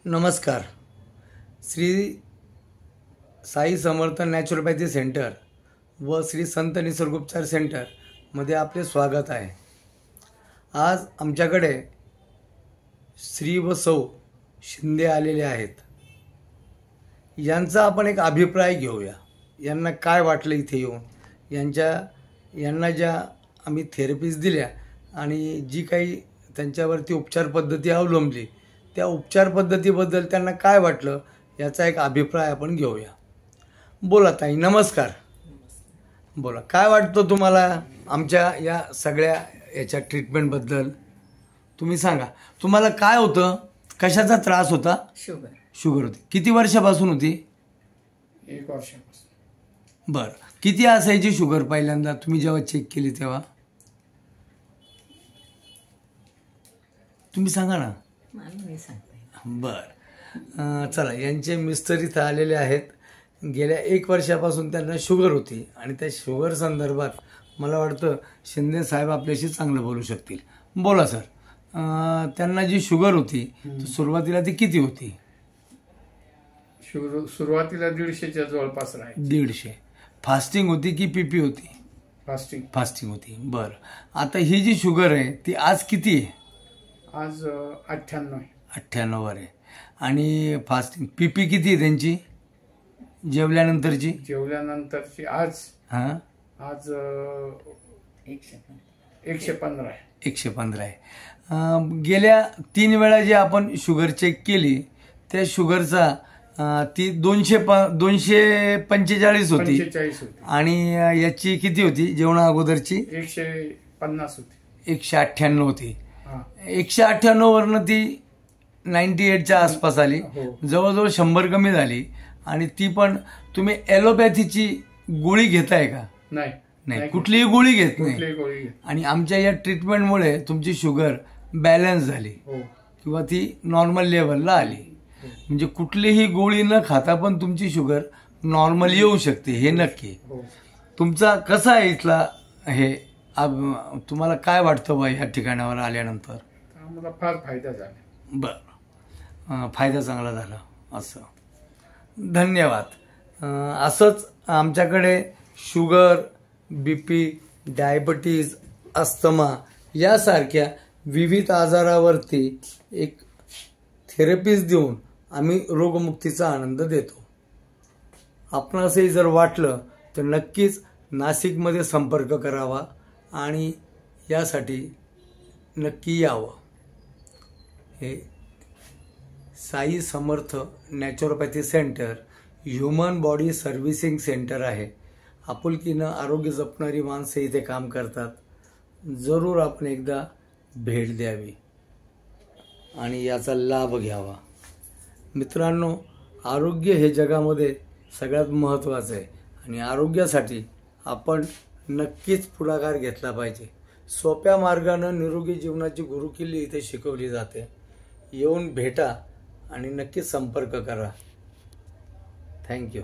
नमस्कार. Shri Sai Samarth naturopathy centre व श्री संत निसर्गोपचार सेंटरमध्ये आपले स्वागत आहे. आज आमच्याकडे श्री व सौ शिंदे आलेले आहेत. यांचा आपण एक अभिप्राय घेऊया. यांना काय वाटलं इथे येऊन, यांना ज्या आम्ही थेरपीज दिल्या आणि जी काही त्यांच्यावरती उपचार पद्धती अवलंबली त्या उपचार पद्धतीबद्दल त्यांना काय वाटलं याचा एक अभिप्राय आपण घेऊया. बोला ताई, नमस्कार. बोला, काय वाटतं तुम्हाला आमच्या या सगळ्या याच्या ट्रीटमेंटबद्दल? तुम्ही सांगा, तुम्हाला काय होतं, कशाचा त्रास होता? शुगर होती. किती वर्षापासून होती? 1 वर्षापासून. बरं, किती असायची शुगर पहिल्यांदा तुम्ही जेव्हा चेक केली तेव्हा? तुम्ही सांगा ना. बरं, चला, यांचे मिस्टर इथं आलेले आहेत. गेल्या 1 वर्षापासून त्यांना शुगर होती आणि त्या शुगर संदर्भात मला वाटतं शिंदे साहेब आपल्याशी चांगलं बोलू शकतील. बोला सर. त्यांना जी शुगर होती सुरुवातीला ती किती होती? सुरुवातीला 150च्या जवळपास राहील. 150. फास्टिंग होती की पीपी होती? फास्टिंग होती. बरं, आता ही जी शुगर आहे ती आज किती आहे? आज 98 वर आहे. आणि फास्टिंग पीपी किती आहे त्यांची जेवल्यानंतरची? आज हां, आज 115 आहे. 115 आहे. गेल्या 3 वेळा जे आपण शुगर चेक केली त्या शुगरचा ती 245 होती. 45 होती. आणि याची किती होती जेवणा अगोदरची? 150 होती. 198 होती. 198 वरनं ती 98च्या आसपास आली. जवळजवळ 100 कमी झाली. आणि ती पण तुम्ही ॲलोपॅथीची गोळी घेताय का? नाही, कुठलीही गोळी घेत नाही. आणि आमच्या या ट्रीटमेंटमुळे तुमची शुगर बॅलन्स झाली किंवा ती नॉर्मल लेवलला आली. म्हणजे कुठलीही गोळी न खाता पण तुमची शुगर नॉर्मल येऊ शकते, हे नक्की. तुमचा कसा आहे इथला हे, तुम्हाला काय वाटतं बा ह्या ठिकाणावर आल्यानंतर? आम्हाला फार फायदा झाला. बरं, फायदा चांगला झाला. असं, धन्यवाद. असंच आमच्याकडे शुगर, बीपी, डायबिटीज, अस्थमा यासारख्या विविध आजारावरती एक थेरपीज देऊन आम्ही रोगमुक्तीचा आनंद देतो. आपणासही जर वाटलं तर नक्कीच नाशिकमध्ये संपर्क करावा आणि यासाठी नक्की यावं. हे Sai Samarth naturopathy centre human body servicing centre आहे. आपुलकीनं आरोग्य जपणारी माणसं इथे काम करतात. जरूर आपण एकदा भेट द्यावी आणि याचा लाभ घ्यावा. मित्रांनो, आरोग्य हे जगामध्ये सगळ्यात महत्त्वाचं आहे आणि आरोग्यासाठी आपण नक्कीच पुढाकार घेतला पाहिजे. सोप्या मार्गानं निरोगी जीवनाची गुरुकिल्ली इथे शिकवली जाते. येऊन भेटा आणि नक्कीच संपर्क करा. थँक्यू.